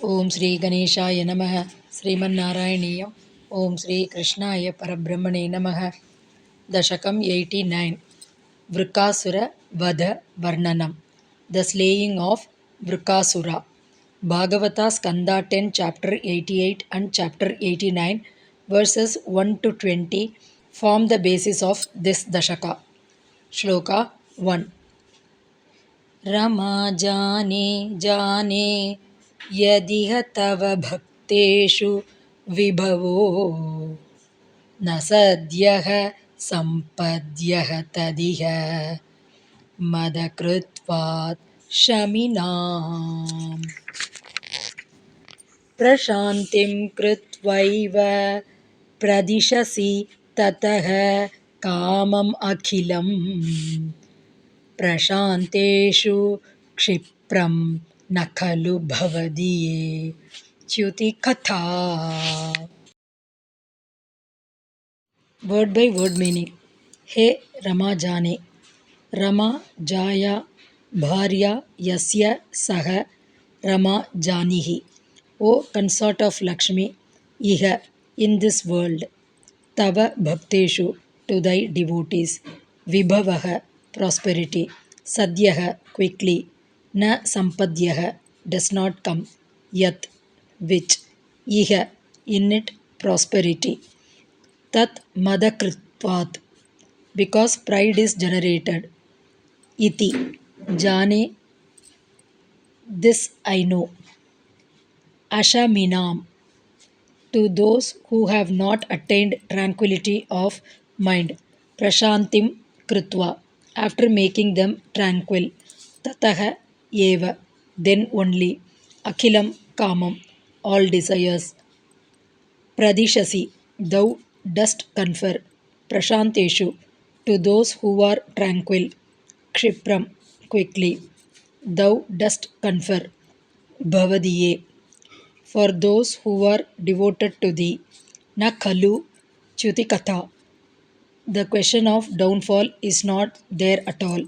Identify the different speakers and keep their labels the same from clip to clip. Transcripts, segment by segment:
Speaker 1: ओम श्री गणेशाय नमः। श्रीमन्नारायणीयम्। ओम श्री कृष्णाय परब्रह्मणे नमः। दशकम् 89 वृकासुर वध वर्णनम्। The slaying of Vrikasura. Bhagavata Skanda 10 chapter 88 and chapter 89 verses 1 to 20 form the basis of this dashaka. Shloka 1. Rama जाने जाने यदिह तव भक्तेषु विभवो न सद्यः सम्पद्यः तदिह मदकृत्वात् शमिनाम्। प्रशान्तिं कृत्वैव प्रदिशसि ततः कामम् अखिलम् प्रशान्तेषु क्षिप्रं न खलु भवदीये च्युतिकथा। Word by word meaning. हे रमा जाने, रमा जाया भार्या यस्य सह Rama जानीहि। O consort of Lakshmi, iha in this world, tava bhakteshu to thy devotees, vibhavaha prosperity, sadhyaha quickly, na sampadyaha does not come, yat which, iha in it prosperity, tat madakritvat because pride is generated, iti jane this I know, ashaminam to those who have not attained tranquility of mind, prashantim krutva after making them tranquil, tataha eva then only, akhilam kamam all desires, pradishasi thou dost confer, prashanteshu to those who are tranquil, kshipram quickly, thou dost confer, bhavadiye for those who are devoted to thee, na khalu chutikatha the question of downfall is not there at all.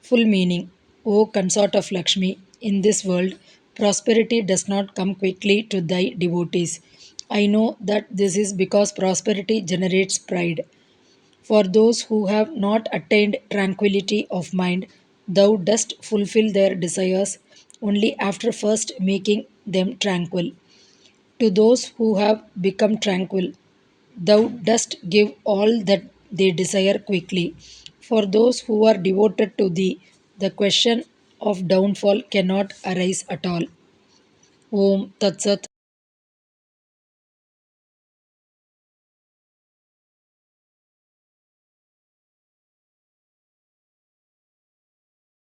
Speaker 1: Full meaning. O consort of Lakshmi, in this world, prosperity does not come quickly to thy devotees. I know that this is because prosperity generates pride. For those who have not attained tranquility of mind, thou dost fulfill their desires only after first making them tranquil. To those who have become tranquil, thou dost give all that they desire quickly. For those who are devoted to thee, the question of downfall cannot arise at all. Om Tat Sat.